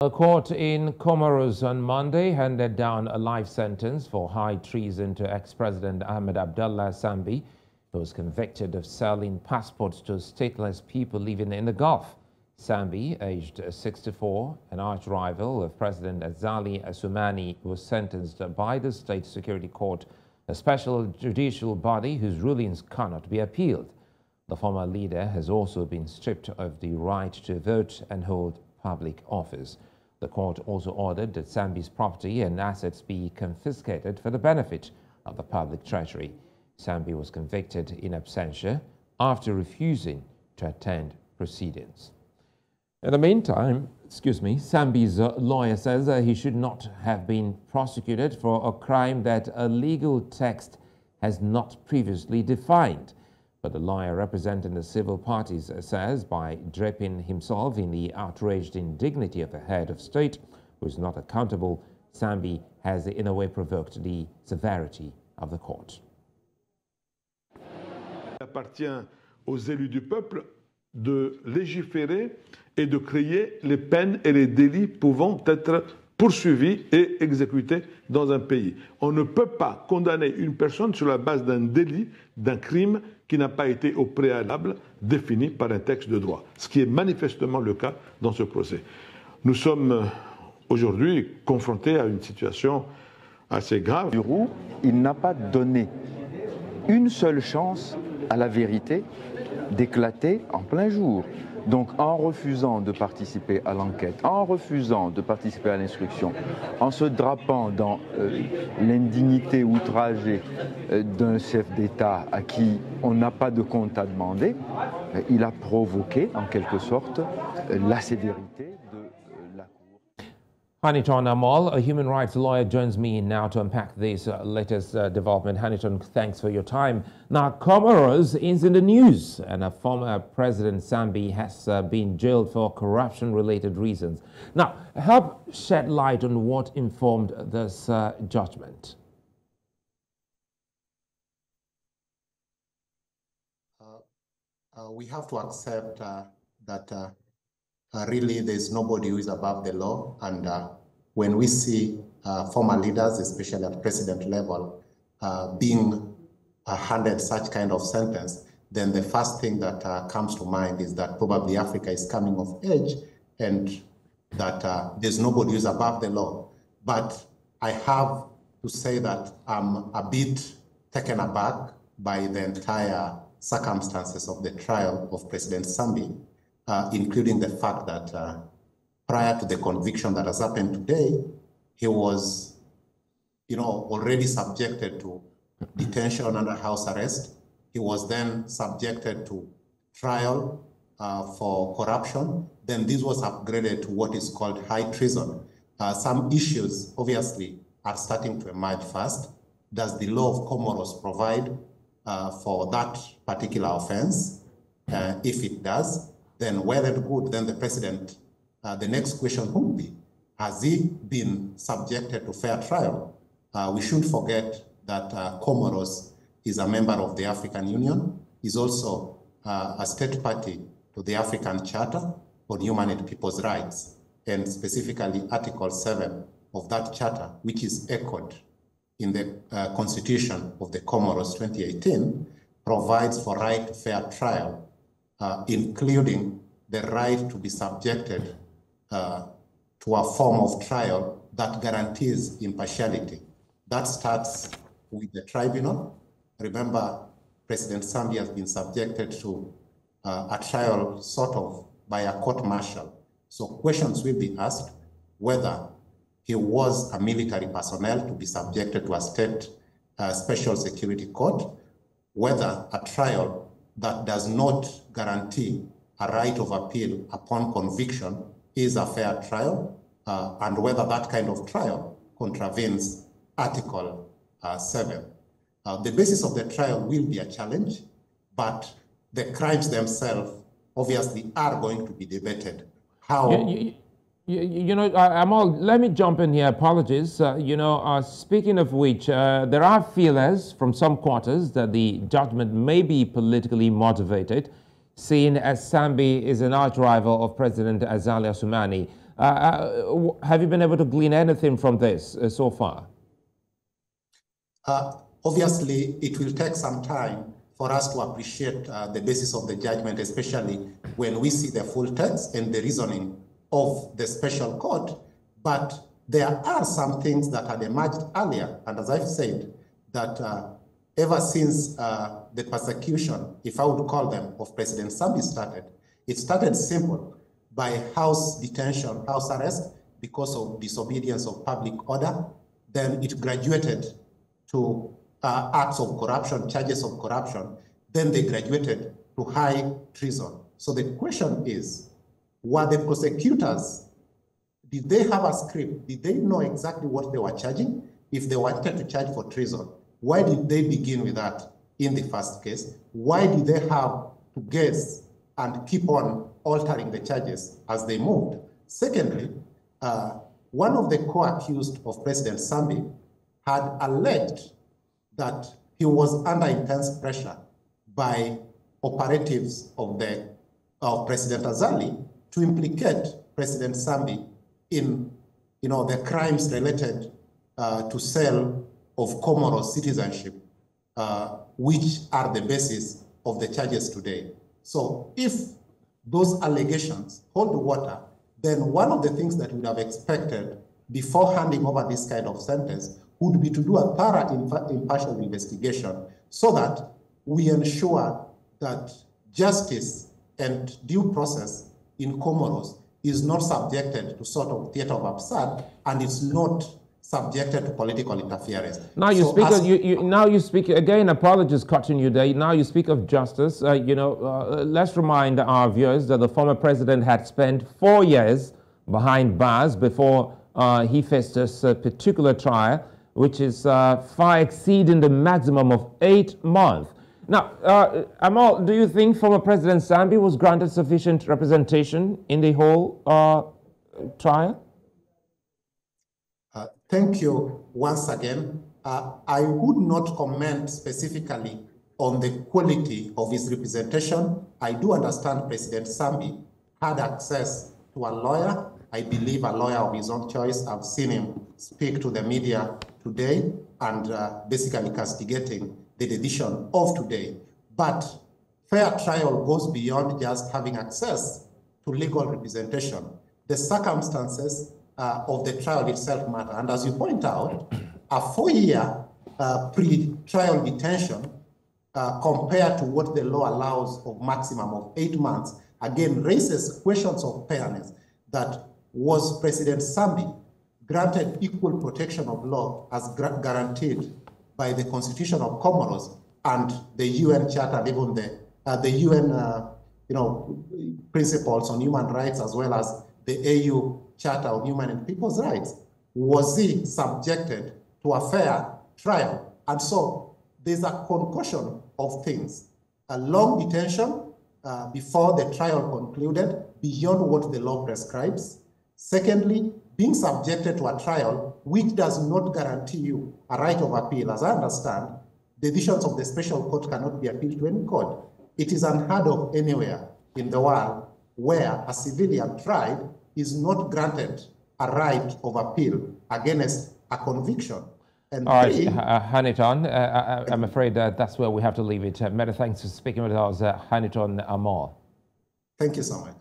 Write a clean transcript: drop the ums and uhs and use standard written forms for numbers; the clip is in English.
A court in Comoros on Monday handed down a life sentence for high treason to ex-President Ahmed Abdallah Sambi, who was convicted of selling passports to stateless people living in the Gulf. Sambi, aged 64, an arch-rival of President Azali Assoumani, was sentenced by the State Security Court, a special judicial body whose rulings cannot be appealed. The former leader has also been stripped of the right to vote and hold public office. The court also ordered that Sambi's property and assets be confiscated for the benefit of the public treasury. Sambi was convicted in absentia after refusing to attend proceedings. In the meantime, Sambi's lawyer says he should not have been prosecuted for a crime that a legal text has not previously defined. But the lawyer representing the civil parties says by draping himself in the outraged indignity of a head of state who is not accountable, Sambi has in a way provoked the severity of the court. Il appartient aux élus du peuple de légiférer et de créer les peines et les délits pouvant être poursuivis et exécutés dans un pays. On ne peut pas condamner une personne sur la base d'un délit, d'un crime qui n'a pas été au préalable défini par un texte de droit, ce qui est manifestement le cas dans ce procès. Nous sommes aujourd'hui confrontés à une situation assez grave. Il n'a pas donné une seule chance à la vérité d'éclater en plein jour. Donc en refusant de participer à l'enquête, en refusant de participer à l'instruction, en se drapant dans l'indignité outragée d'un chef d'État à qui on n'a pas de compte à demander, il a provoqué en quelque sorte la sévérité de la Cour. Hanningtone Amol, a human rights lawyer, joins me now to unpack this latest development. Hanningtone, thanks for your time. Now, Comoros is in the news, and a former President Sambi has been jailed for corruption-related reasons. Now, help shed light on what informed this judgment. We have to accept that really there's nobody who is above the law, and when we see former leaders, especially at president level, being handed such kind of sentence, then the first thing that comes to mind is that probably Africa is coming of age and that there's nobody who is above the law. But I have to say that I'm a bit taken aback by the entire circumstances of the trial of President Sambi, including the fact that prior to the conviction that has happened today, he was, already subjected to detention under house arrest. He was then subjected to trial for corruption. Then this was upgraded to what is called high treason. Some issues, obviously, are starting to emerge fast. Does the law of Comoros provide for that particular offense? If it does, then well and good, then the president, the next question would be, has he been subjected to fair trial? We shouldn't forget that Comoros is a member of the African Union, is also a state party to the African Charter on Human and People's Rights, and specifically Article 7 of that charter, which is echoed in the Constitution of the Comoros 2018, provides for right to fair trial, including the right to be subjected to a form of trial that guarantees impartiality. That starts with the tribunal. Remember, President Sambi has been subjected to a trial sort of by a court-martial. So questions will be asked whether he was a military personnel to be subjected to a state special security court, whether a trial that does not guarantee a right of appeal upon conviction is a fair trial, and whether that kind of trial contravenes Article 7. The basis of the trial will be a challenge, but the crimes themselves obviously are going to be debated. How? Amol, let me jump in here. Apologies. Speaking of which, there are feelers from some quarters that the judgment may be politically motivated, seeing as Sambi is an arch-rival of President Azali Assoumani. Have you been able to glean anything from this so far? Obviously, it will take some time for us to appreciate the basis of the judgment, especially when we see the full text and the reasoning of the special court. But there are some things that had emerged earlier, and as I've said, that ever since the persecution, if I would call them, of President Sambi started, it started simple by house detention, house arrest, because of disobedience of public order. Then it graduated to acts of corruption, charges of corruption. Then they graduated to high treason. So the question is, were the prosecutors, did they have a script? Did they know exactly what they were charging? If they wanted to charge for treason, why did they begin with that in the first case? Why did they have to guess and keep on altering the charges as they moved? Secondly, one of the co-accused of President Sambi had alleged that he was under intense pressure by operatives of President Azali to implicate President Sambi in the crimes related to sale of Comoros citizenship, which are the basis of the charges today. So if those allegations hold water, then one of the things that we would have expected before handing over this kind of sentence would be to do a thorough impartial investigation so that we ensure that justice and due process in Comoros is not subjected to sort of theater of absurd, and it's not subjected to political interference. Now you now you speak again. Apologies, cutting you there. Now you speak of justice. Let's remind our viewers that the former president had spent 4 years behind bars before he faced this particular trial, which is far exceeding the maximum of 8 months. Now, Amol, do you think former President Sambi was granted sufficient representation in the whole trial? Thank you once again. I would not comment specifically on the quality of his representation. I do understand President Sambi had access to a lawyer. I believe a lawyer of his own choice. I've seen him speak to the media today and basically castigating the decision of today. But fair trial goes beyond just having access to legal representation. The circumstances of the trial itself matter. And as you point out, a 4-year pre-trial detention compared to what the law allows of maximum of 8 months, again, raises questions of fairness. That was President Sambi granted equal protection of law as guaranteed by the Constitution of Comoros and the UN Charter, and even the UN principles on human rights, as well as the AU Charter on Human and People's Rights? Was he subjected to a fair trial? And so there's a concussion of things. A long detention before the trial concluded, beyond what the law prescribes. Secondly, being subjected to a trial which does not guarantee you a right of appeal. As I understand, decisions of the special court cannot be appealed to any court. It is unheard of anywhere in the world where a civilian tried is not granted a right of appeal against a conviction. And all right, Hanningtone, I'm afraid that's where we have to leave it. Many thanks for speaking with us, Hanningtone Amol. Thank you so much.